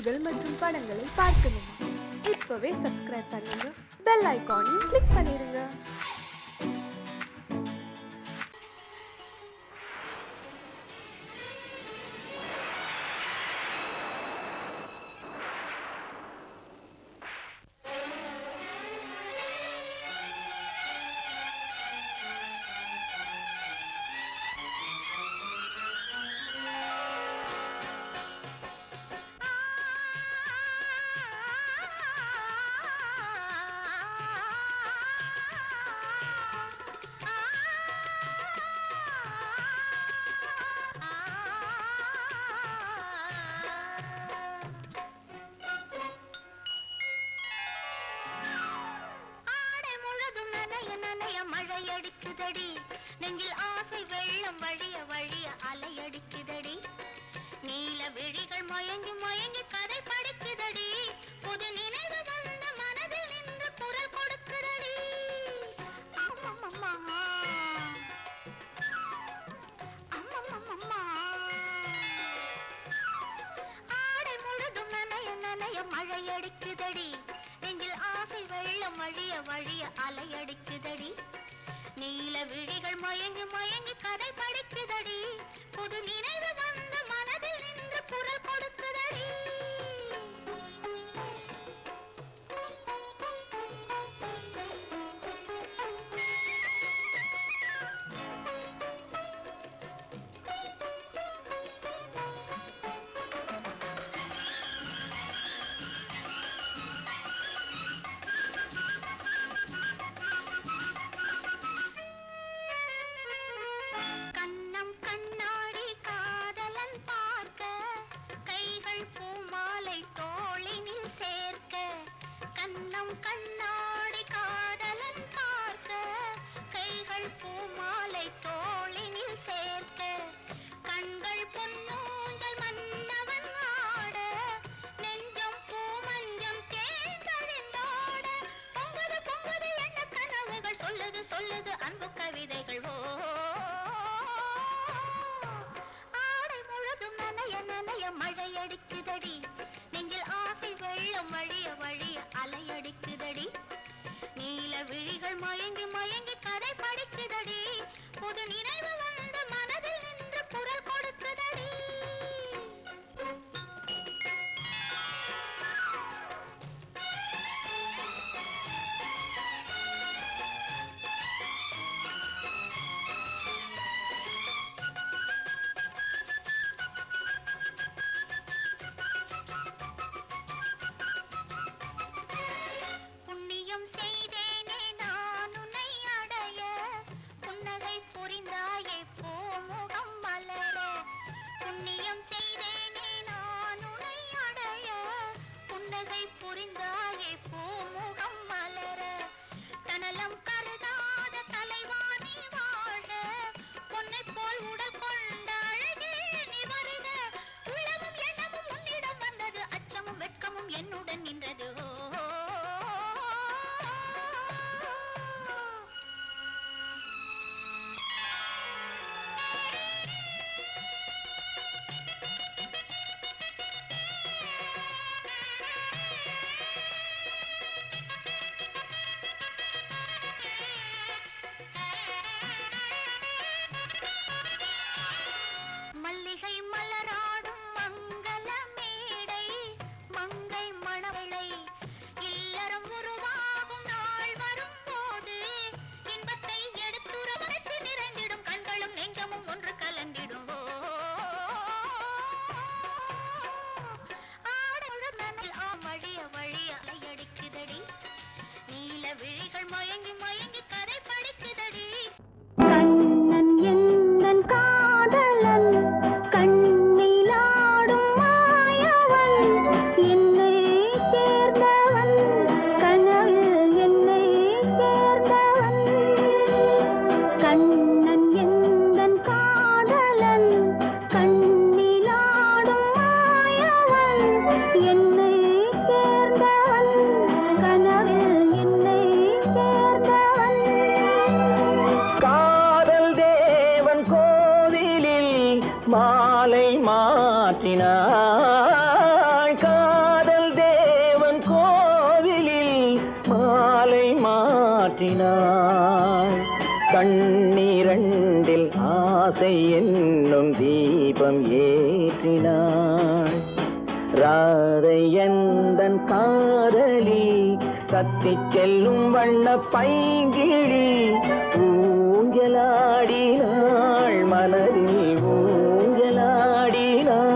பாடல்கள் மற்றும் படங்களை பார்க்கணுமா? இப்பவே சப்ஸ்கிரைப் பண்ணுங்க, பெல் ஐகானையும் கிளிக் பண்ணிருங்க. மழையடிக்குதடி நெஞ்சில் ஆசை வெள்ளம் வழிய வழிய அலையடிக்குதடி நீல விழிகள் மயங்கி மயங்கி கதை படிக்குதடி புது நினைவு வந்த மனதில் நின்று குரல் கொடுக்குதடி அம்மம்மம்மா அம்மம்மம்மா ஆடை முழுதும் நனைய நனைய மழையடிக்குதடி நெஞ்சில் ஆசை வெள்ளம் வழிய வழிய அலையடிக்குதடி நீல விழிகள் மயங்கி மயங்கி கதை படிக்குதடி புது நினைவு வந்த மனதில் நின்று குரல் கொடுக்குதடி கண்ணாடி காதலன் பார்க்க கைகள் பூமாலை தோளினில் சேர்க்க கண்கள் பொன்னூஞ்சல் மன்னவன் ஆட நெஞ்சம் பூமஞ்சம் தேர்ந்தழிந்தாட பொங்குது பொங்குது எண்ண கனவுகள் சொல்லுது சொல்லுது அன்பு கவிதைகள் ஆடை முழுதும் நனைய நனைய மழையடிக்குதடி நெஞ்சில் ஆசை வெள்ளம் வழிய வழிய அலையடிக்குதடி நீல விழிகள் மயங்கி மயங்கி கதை படிக்குதடி புது நினைவு வந்த மனதில் நின்று குரல் கொடுக்குதடி புரிந்தாயே பூமுகம் மலர தனலம் கருதாத தலைவாணி வாழ பொன்னை போல் உடல் கொண்ட அழகே நீ வருக உலகம் எண்ணமும் உன்னிடம் வந்தது அச்சமும் வெட்கமும் என்னுடன் நின்றது மல்லிகை மலராடும் மங்கள மேடை மங்கை மணவளை இல்லறம் உருவாகும் நாள் வரும் போது இன்பத்தை எடுத்துறவரைத்து நிறைந்திடும் கண்களும் நெஞ்சமும் ஒன்று கலந்திடும் வழிய வழிய அலையடிக்குதடி நீல விழிகள் மயங்கி மயங்கி கதை படிக்குதடி கண்ணன் எந்தன் காதலன் கண்ணிலாடும் மாயவன் என்னை சேர்ந்தவன் கனவில் என்னை சேர்ந்தவன் கண்ணன் எந்தன் காதலன் கண்ணிலாடும் மாயவன் என்னை சேர்ந்தவன் கனவில் என்னை சேர்ந்தவன் காதல் தேவன் கோவிலில் மாலை மாற்றினாள் கண்ணிரண்டில் ஆசை என்னும் தீபம் ஏற்றினாள். ராதை எந்தன் காதலி கத்திச் செல்லும் வண்ண பைங்கிழி ஊஞ்சலாடினாள், மனதில் ஊஞ்சலாடினாள்.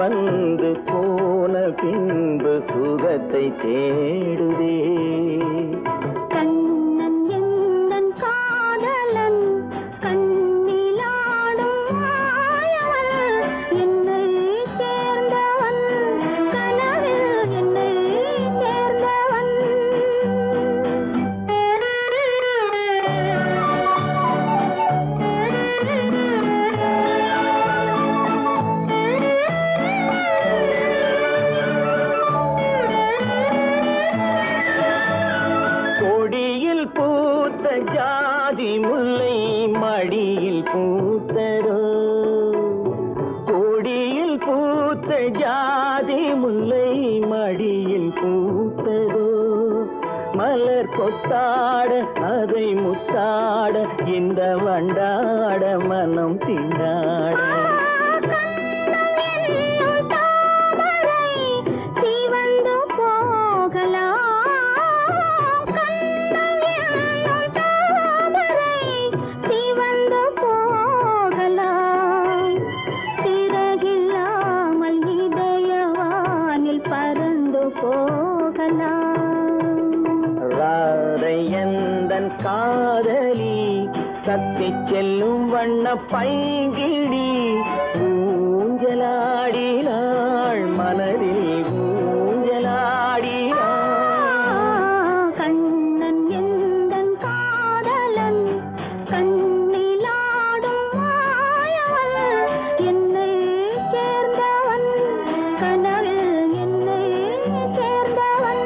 வந்து போன பின்பு சுகத்தை தேடுதே. கண்ணன் எந்தன் காதலன் கண்ணிலாடும் மாயவன், என்னை சேர்ந்தவன் கனவில் என்னை சேர்ந்தவன். கொடியில் பூத்த ஜாதி முல்லை மடியில் பூத்தரோ, கொடியில் பூத்த ஜாதி முல்லை மடியில் பூத்தரோ. மலர் கொத்தாட அதை முத்தாட இந்த வண்டாட மனம் திண்டாட. ராதை எந்தன் காதலி கத்திச் செல்லும் வண்ண பைங்கிழி ஊஞ்சலாடினாள், மனதில் ஊஞ்சலாடினாள். கண்ணன் எந்தன் காதலன் கண்ணிலாடும் மாயவன், என்னை சேர்ந்தவன் கனவில் என்னை சேர்ந்தவன்.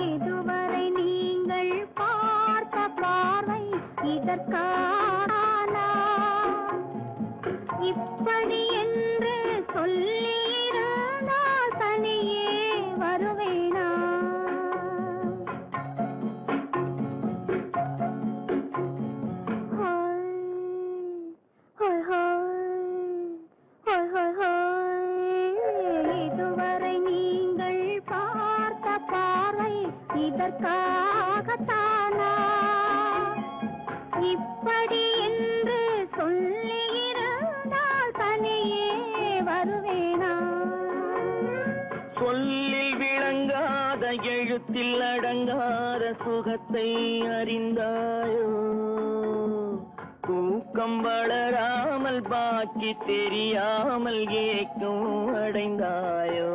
இதுவரை நீங்கள் பார்த்த பார்வை இதற்கானா? இப்படி என்று சொல்லியிருந்தால் தனியே வருவேனா? இதுவரை நீங்கள் பார்த்த பார்வை இதற்காகத்தானா? இப்படி என்று சொல்லியிருந்தால் தனியே வருவேனா? சொல்லில் விளங்காத எழுத்தில் அடங்காத சுகத்தை அறிந்தாயோ, தூக்கம் வளராமல் பாக்கி தெரியாமல் ஏக்கம் அடைந்தாயோ.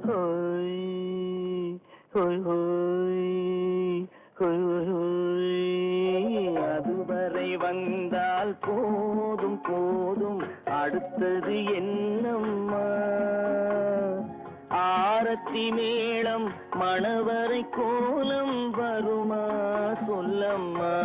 ஹோய் ஹோய் ஹோய் ஹோய் ஹோய், அதுவரை வந்தால் போதும் போதும், அடுத்தது என்னம்மா? ஆரத்தி மேளம் மணவரை கோலம் வருமா சொல்லம்மா?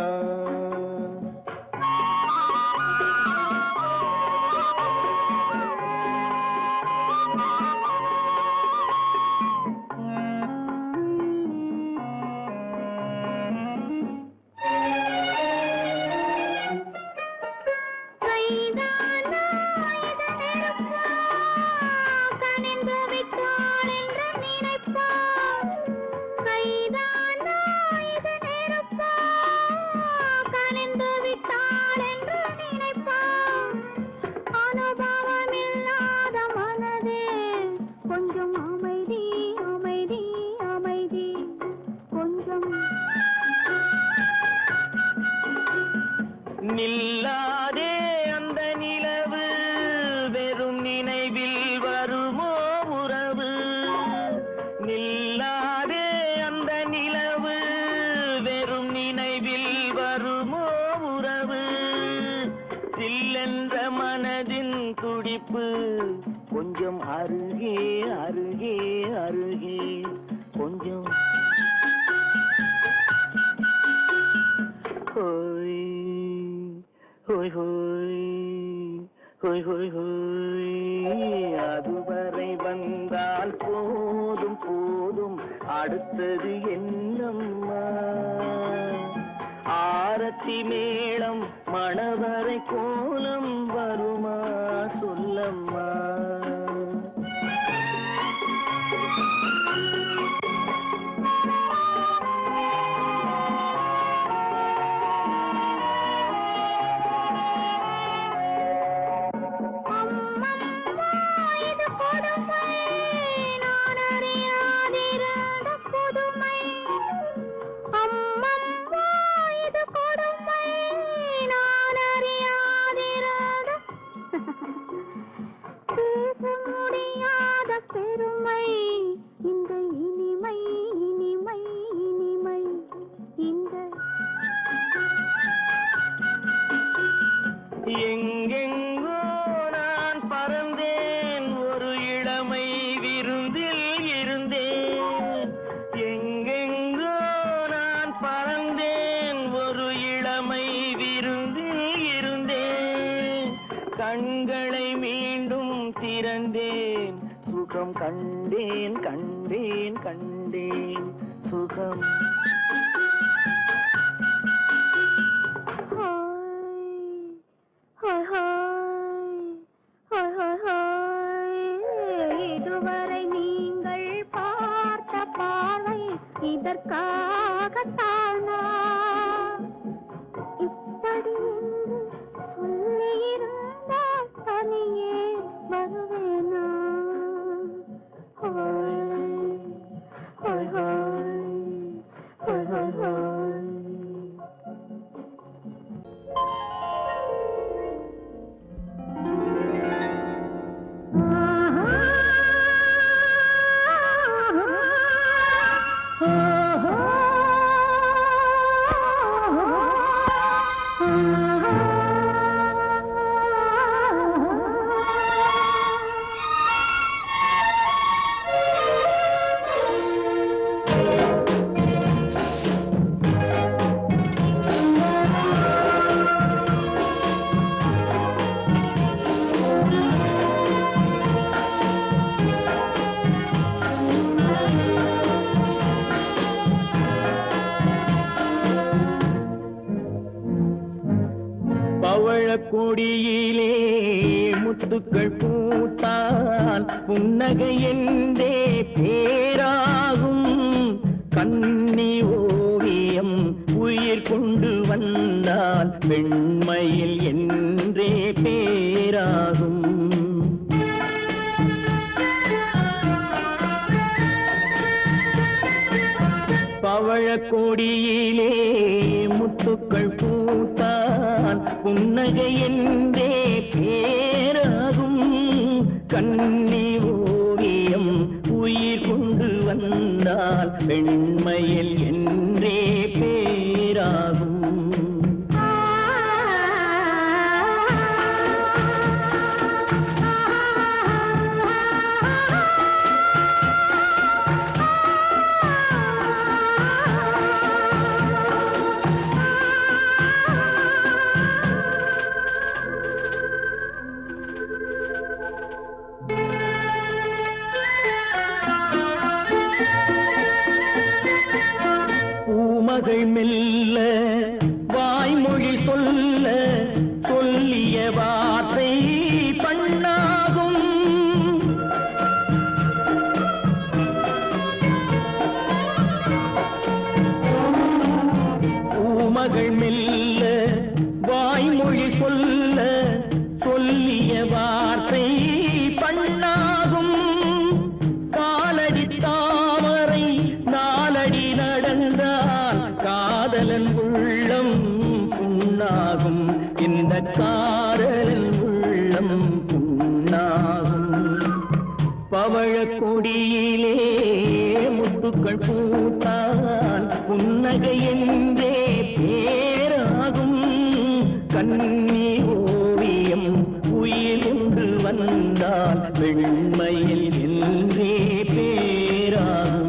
கனிந்து விட்டாள் என்று நினைப்பாள், கைதான் துடிப்பு கொஞ்சம் அருகே அருகே அருகே கொஞ்சம் ஹோய் ஹோய் ஹோய் ஹோய் ஹோய் ஹோய் அதுவரை வந்தால் போதும் போதும் அடுத்தது என்னம்மா ஆரத்தி மேளம் மணவரை கோலம் வருமா சொல்லம்மா எங்கெங்கோ நான் பறந்தேன் ஒரு இளமை விருந்தில் இருந்தேன் எங்கெங்கோ நான் பறந்தேன் ஒரு இளமை விருந்தில் இருந்தேன் கண்களை மீண்டும் திறந்தேன் சுகம் கண்டேன் கண்டேன் கண்டேன் சுகம் இதுவரை நீங்கள் பார்த்த பார்வை இதற்காகத்தானா இப்படி சொல்லியிருந்தால் தனியே வருவேனா கொடியிலே முத்துக்கள் பூத்தால் புன்னகை என்றே பேராகும் கண்ணி ஓவியம் உயிர் கொண்டு வந்தால் பெண்மையில் என்றே பேராகும் பவழக்கொடியிலே முத்துக்கள் பூத்தான் புன்னகை என்றே பேராகும் கண்ணி ஓவியம் உயிர் கொண்டு வந்தால் பெண்மையில் என்றே பேராகும் மகள் மெல்ல வாய்மொழி சொல்ல சொல்லிய வார்த்தை பண்ணாகும் பூமகள் மெல்ல வாய்மொழி சொல்ல சொல்லிய வார்த்தை பண்ணாகும் காலடி தாமரை நாலடி நடந்தால் காதலன் உள்ளம் புண்ணாகும் இந்த காதலன் உள்ளம் புண்ணாகும் பவழக்கொடியிலே முத்துக்கள் பூத்தால் புன்னகை என்றே பேராகும் கண்ணி ஓவியம் உயிர் ஒன்று வந்தால் வெண்மையில் என்றே பேராகும்.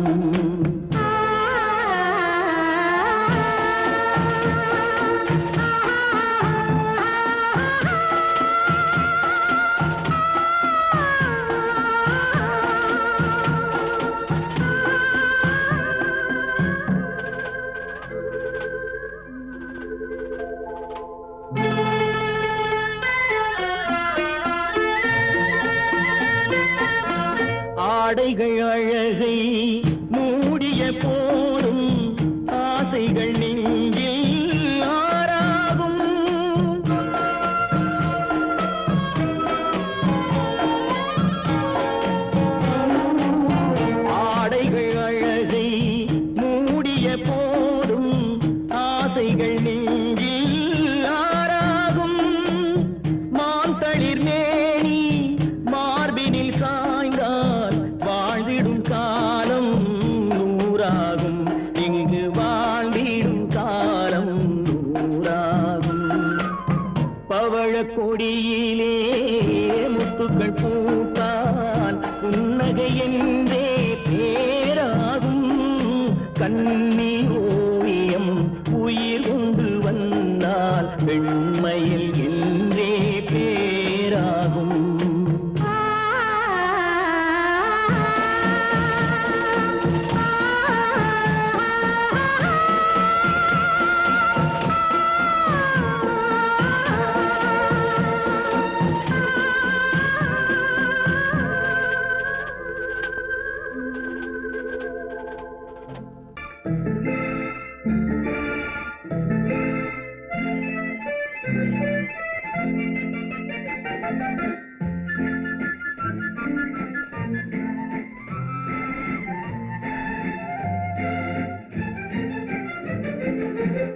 ஆடைகள் அழகை மூடிய போதும் ஆசைகள் நெஞ்சில் ஆறாகும். ஆடைகள் அழகை மூடிய போதும் ஆசைகள் நெஞ்சில் ஆறாகும். மாந்தளிர் மேனி மார்பினில் சாய்ந்தால் வாழ்ந்திடும் காலம் நூறாகும். இங்கு வாழ்ந்திடும் காலம் நூறாகும். பவழ கொடியிலே முத்துக்கள் பூத்தால் புன்னகை என்றே பேராகும். கண்ணி ஓவியம் உயிர் கொண்டு வந்தால் வெண்மையில் என்றே பேராகும்.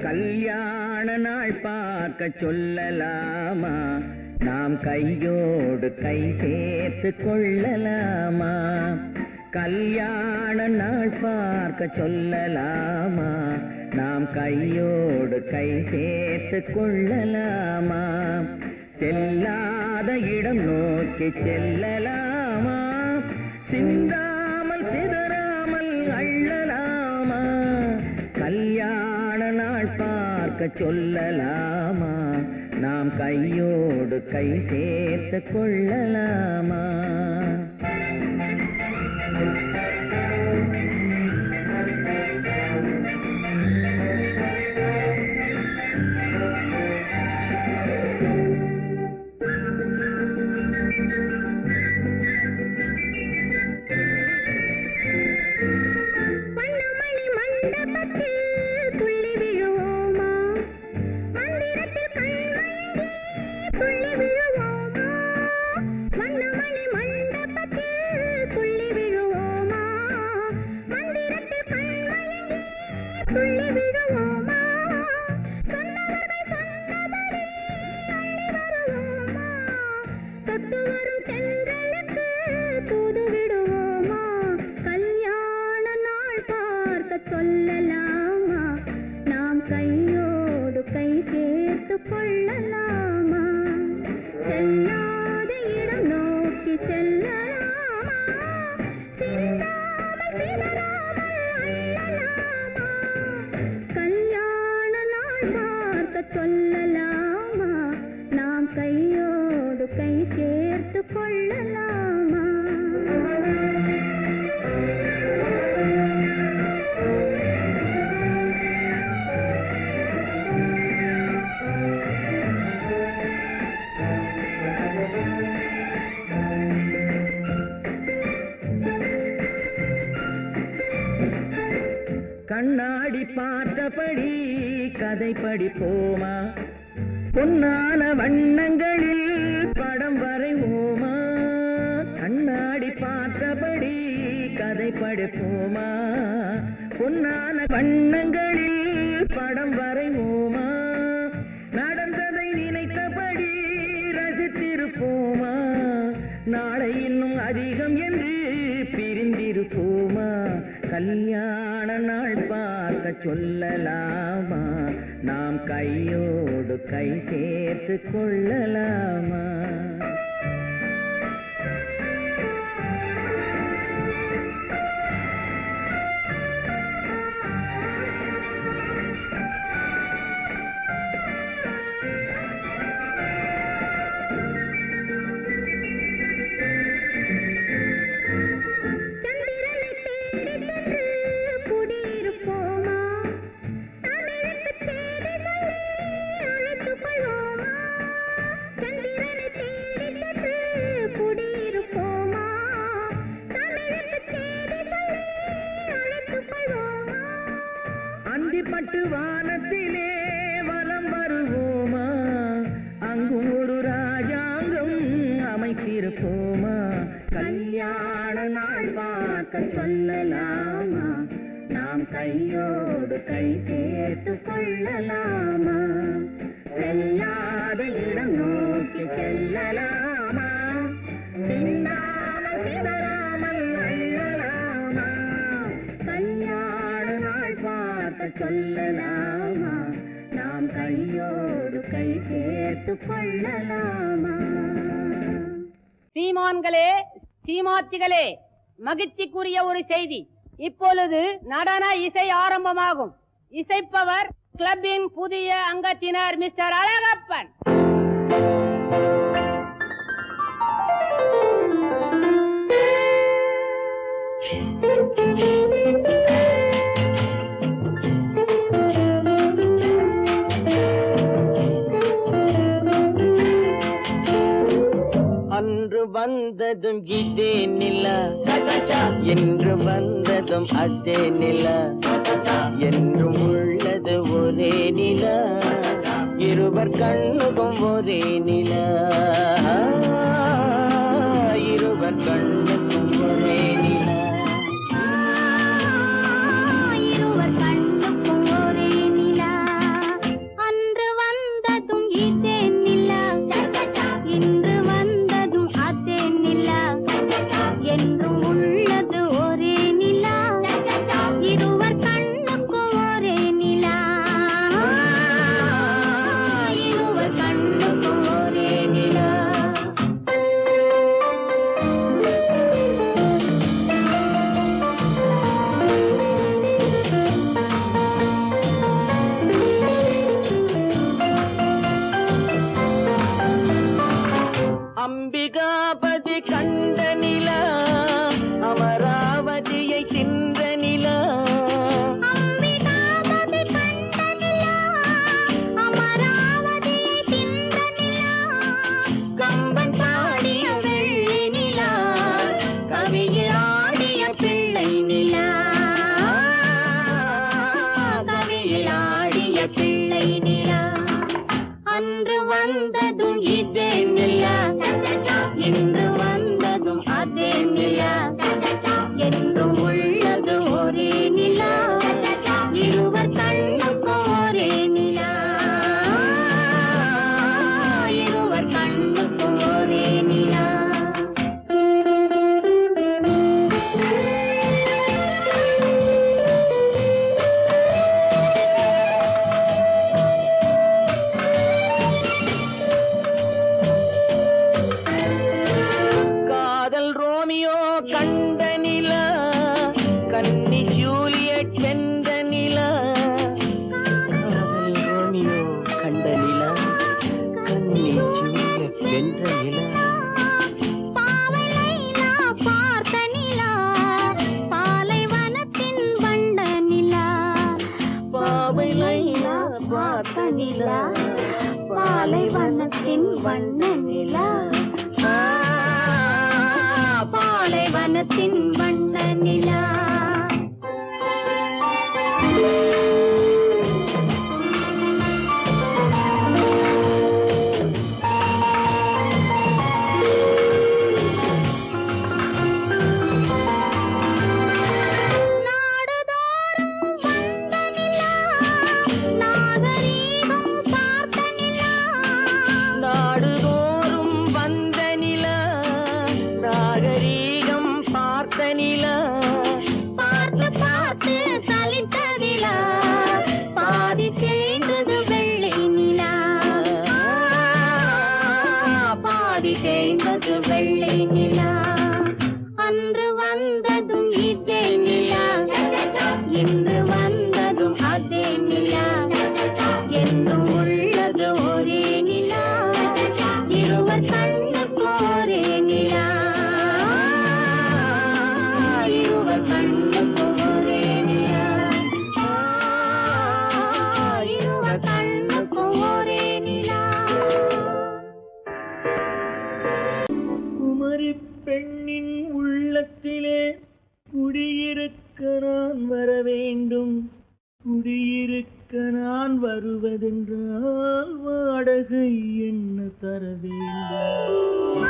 கல்யாண நாள் பார்க்க சொல்லலாமா? நாம் கையோடு கை சேர்த்து கொள்ளலாமா? கல்யாண நாள் பார்க்க சொல்லலாமா? நாம் கையோடு கை சேர்த்து கொள்ளலாமா? செல்லாத இடம் நோக்கி செல்லலாமா? சிந்தாமல் சிதறாமல் அள்ளலாமா? கல்யாண நாள் பார்க்க சொல்லலாமா? நாம் கையோடு கை சேர்த்து கொள்ளலாமா? சொல்லலாமா? நாம் கையோடு கை சேர்த்து கொள்ளலாமா? செல்லாத இடம் நோக்கி செல்லலாமா? சிந்தாமல் சிதறாமல் அள்ளலாமா? கல்யாண நாள் பார்க்க சொல்லலாமா? நாம் கையோடு கை சேர்த்து கொள்ளலாமா? கண்ணாடி பார்த்தபடி கதை படிப்போமா? பொன்னான வண்ணங்களில் படம் வரைவோமா? கண்ணாடி பார்த்தபடி கதை படிப்போமா? பொன்னான வண்ணங்களில் படம் வரைவோமா? நடந்ததை நினைத்தபடி ரசித்திருப்போமா? நாளை இன்னும் அதிகம் என்று பிரிந்திருப்போமா? கல்யாண நாள் பார்க்க சொல்லலாமா? நாம் கையோடு கை சேர்த்து கொள்ளலாமா? அமைத்திருப்போமா கல்யாண நாள் பார்க்க சொல்லலாமா நாம் கையோடு கை சேர்த்து கொள்ளலாமா செல்லாத இடம் நோக்கி செல்லலாமா சிந்தாமல் சிதறாமல் அள்ளலாமா கல்யாண நாள் பார்க்க சொல்லலாமா நாம் கையோடு கை சேர்த்து கொள்ளலாமா சீமான்களே சீமாத்திகளே மகிழ்ச்சிக்குரிய ஒரு செய்தி இப்பொழுது நடன இசை ஆரம்பமாகும் இசைப்பவர் கிளப்பின் புதிய அங்கத்தினர் மிஸ்டர் அழகப்பன் அன்று வந்ததும் இதே நிலா என்று வந்ததும் அதே நிலா என்றும் உள்ளது ஒரே நிலா இருவர் கண்ணுக்கும் ஒரே நிலா இருவர் கண்ணுக்கும் ஒரே நிலா இருவர் கண்ணுக்கும் ஒரே நிலா அன்று வந்ததும் இதே நிலா இன்று வந்ததும் அதே நிலா என்றும் உள்ளது ஒரே நிலா இருவர் கண்ணுக்கும் ஒரே நிலா இருவர் கண்ணுக்கும் ஒரே நிலா அம்பிகாபதி கண்ட நிலா அமராவதியை தின்ற நிலா அம்பிகாபதி கண்ட நிலா அமராவதியை தின்ற நிலா கம்பன் பாடிய வெள்ளி நிலா கவியில் ஆடிய பிள்ளை நிலா கவியில் ஆடிய பிள்ளை நிலா அன்று வந்ததும் இதே நிலா இன்று வந்ததும் அதே நிலா என்றும் உள்ளது ஒரே நிலா இருவர் கண்ணுக்கும் ஒரே நிலா இருவர் கண்ணுக்கும் ஒரே நிலா காதல் ரோமியோ கண்ட நிலா கன்னி ஜூலியட் வென்ற நிலா காதல் ரோமியோ கண்ட நிலா கன்னி ஜூலியட் வென்ற நிலா பாவை லைலா பார்த்த நிலா பாலைவனத்தின் வண்ட நிலா பாவை லைலா பார்த்த நிலா பாலைவனத்தின் வண்ண நிலா பாலைவனத்தின் வண்ண நிலா நாடுதோறும் வந்த நிலா நாகரீகம் பார்த்த நிலா நாடுதோறும் வந்த நிலா நாகரீகம் பார்த்த நிலா பார்த்து பார்த்து சலித்ததிலா பாதி தேய்ந்தது வெள்ளை நிலா பாதி தேய்ந்தது வெள்ளை நிலா அன்று வந்ததும் இதே நிலா இன்று வந்ததும் அதே நிலா என்றும் உள்ளது ஒரே நிலா இருவர் கண்ணுக்கும் ஒரே நிலா இருவர் கண்ணுக்கும் ஒரே நிலா இருவர் கண்ணுக்கும் ஒரே நிலா குமரி பெண்ணின் உள்ளத்திலே குடியிருக்க நான் வர வேண்டும் குடியிருக்க நான் வருவதென்றால் வாடகை என்ன தர வேண்டும்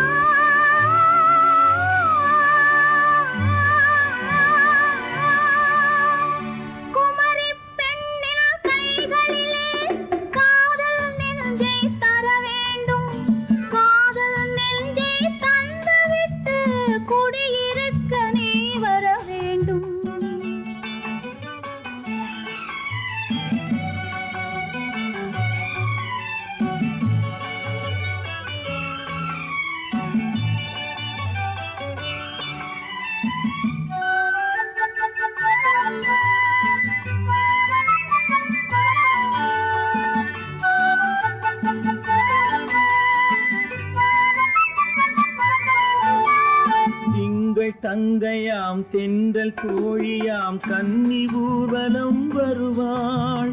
தங்கையாம் தென்றல் தோழியாம் கன்னி ஊர்வலம் வருவாள்.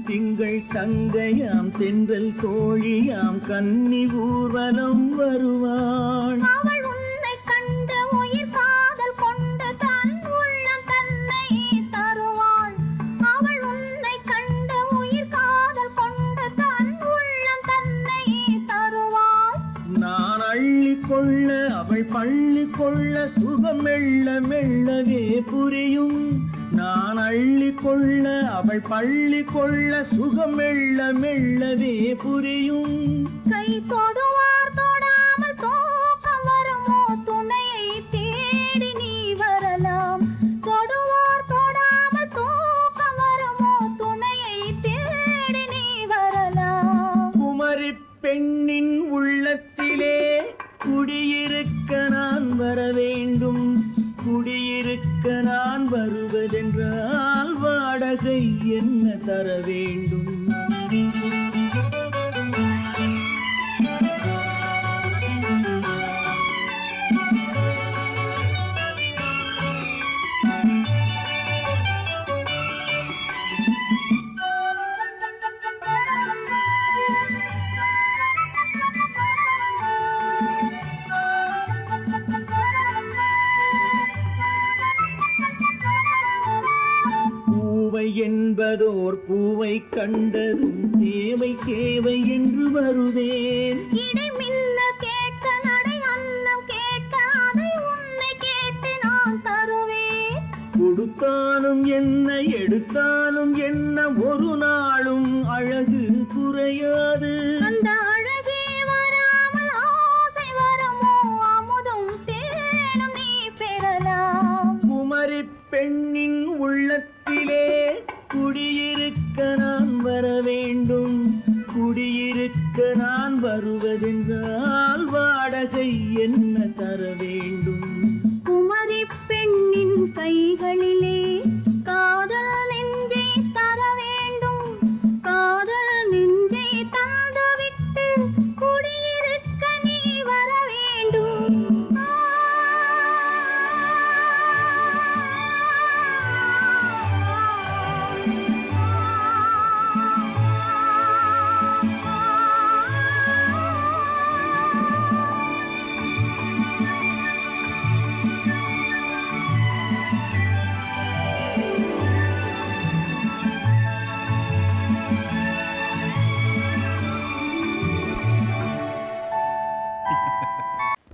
திங்கள் தங்கையாம் தென்றல் தோழியாம் கன்னி ஊர்வலம் வருவாள். அவள் உன்னை கண்டு உயிர் காதல் கொண்டு தன் உள்ளம் தன்னை தருவாள். அவள் உன்னை கண்டு உயிர் காதல் கொண்டு தன் உள்ளம் தன்னை தருவாள். நான் அள்ளி கொள்ள அவள் பள்ளி கொள்ள சுகம் மெல்ல மெல்லவே புரியும். நான் அள்ளி கொள்ள அவள் பள்ளி கொள்ள சுகம் மெல்ல மெல்லவே புரியும். கை தொடுவார் தொடாமல் தூக்கம் வருமோ துணையை தேடி நீ வரலாம். தொடுவார் தொடாமல் தூக்கம் வருமோ துணையை தேடி நீ வரலாம். குமரி பெண்ணின் உள்ளத்திலே குடியிருக்க நான் வர வேண்டும். குடியிருக்க நான் வருவதென்றால் வாடகை என்ன தர வேண்டும்? என்பதோர் பூவை கண்டதும் தேவை தேவை என்று வருவேன். இடை மின்ன கேட்க நடை அன்னம் கேட்க அதை உன்னை கேட்டு நான் தருவேன். கொடுத்தாலும் என்ன எடுத்தாலும் என்ன ஒரு நாளும் அழகு குறையாது. அந்த அழகே வராமல் ஆசை வரமோ அமுதும் தேனும் நீ பெறலாம். குமரி பெண்ணின் உள்ளத்திலே குடியிருக்க நான் வர வேண்டும். குடியிருக்க நான் வருவதென்றால் வாடகை என்ன தர வேண்டும்? குமரி பெண்ணின் கைகளிலே காதல் நெஞ்சை தர வேண்டும். காதல் நெஞ்சை தந்துவிட்டு குடியிருக்க நீ வர வேண்டும்.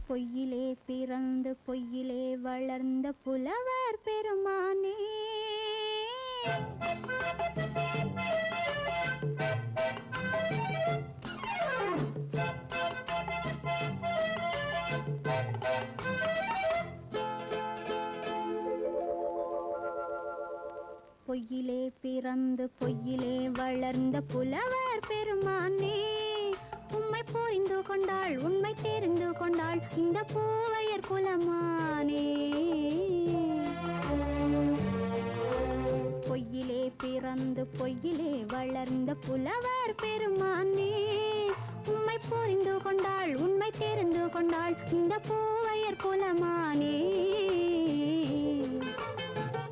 பொய்யிலே பிறந்து பொய்யிலே வளர்ந்த புலவர் பெருமானே. பொய்யிலே பிறந்து பொய்யிலே வளர்ந்த புலவர் பெருமானே. உம்மை புரிந்து கொண்டாள் உண்மை தெரிந்து கொண்டாள் இந்த பூவையர் குலமானே. பொய்யிலே பிறந்து பொய்யிலே வளர்ந்த புலவர் பெருமானே. உம்மை புரிந்து கொண்டாள் உண்மை தெரிந்து கொண்டாள் இந்த பூவையர் குலமானே.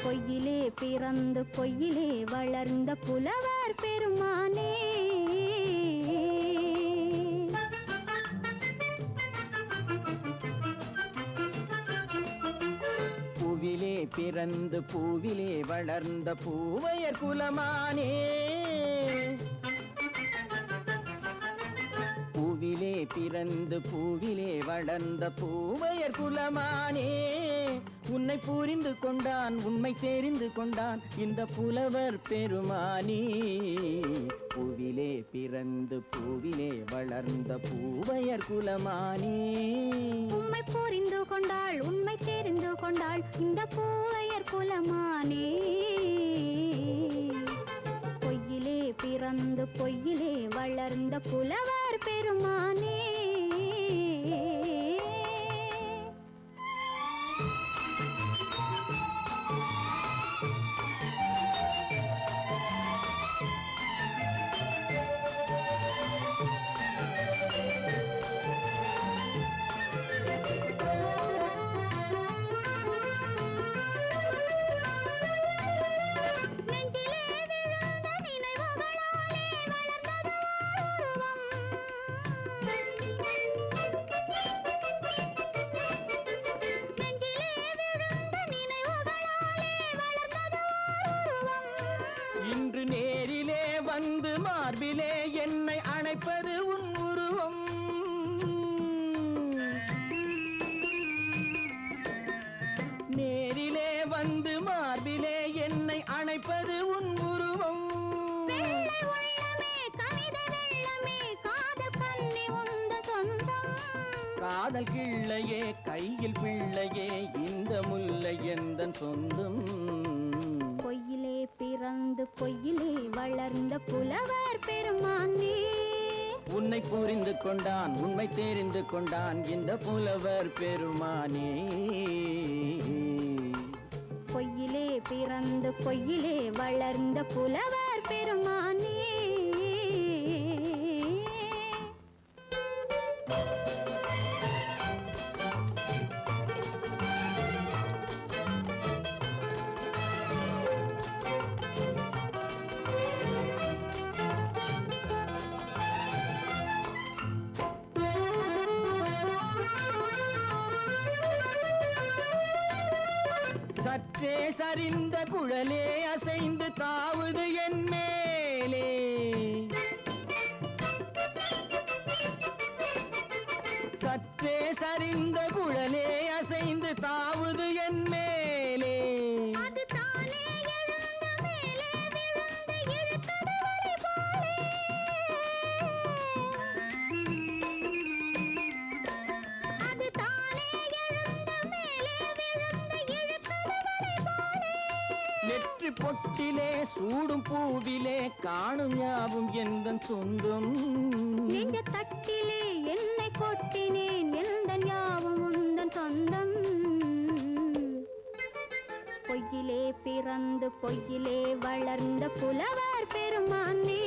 பொய்யிலே பிறந்து பொய்யிலே வளர்ந்த புலவர் பெருமானே. பூவிலே பிறந்து பூவிலே வளர்ந்த பூவையர் குலமானே. பூவிலே பிறந்து பூவிலே வளர்ந்த பூவையர் குலமானே. உன்னை புரிந்து கொண்டான் உண்மை தெரிந்து கொண்டான் இந்த புலவர் பெருமானே. பூவிலே பிறந்து பூவிலே வளர்ந்த பூவையர் குலமானே. உம்மை புரிந்து கொண்டாள் உண்மை தெரிந்து கொண்டாள் இந்த பூவையர் குலமானே. பொய்யிலே பிறந்து பொய்யிலே வளர்ந்த புலவர் பெருமானே. காதல் கிள்ளையே கையில் பிள்ளையே இந்த முல்லை எந்தன் சொந்தம். பொய்யிலே பிறந்து பொய்யிலே வளர்ந்த புலவர் பெருமானே. உன்னை புரிந்து கொண்டான் உண்மை தெரிந்து கொண்டான் இந்த புலவர் பெருமானே. பொய்யிலே பிறந்து பொய்யிலே வளர்ந்த புலவர் பெருமானே. சற்றே சரிந்த குழலே அசைந்து தாவுது என் மேலே. சற்றே சரிந்த குழலே அசைந்து தாவுது என் மேலே. அது தானே எழுந்த மேலே விழுந்து இழுத்தது வலி போலே. அது தானே எழுந்த மேலே விழுந்து இழுத்தது வலி போலே. நெற்றி பொட்டிலே சூடும் பூவிலே காணும் யாவும் எந்தன் சொந்தம். நெஞ்ச தட்டிலே என்னை கொட்டினேன் எந்தன் யாவும் உந்தன் சொந்தம். பொய்யிலே பிறந்து பொய்யிலே வளர்ந்த புலவர் பெருமானே.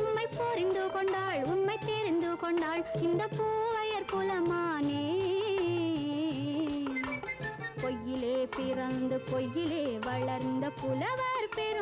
உம்மை புரிந்து கொண்டாள் உண்மை தெரிந்து கொண்டாள் இந்த பூவையர் குலமானே. பொய்யிலே பிறந்து பொய்யிலே வளர்ந்த புலவர் பெருமானே.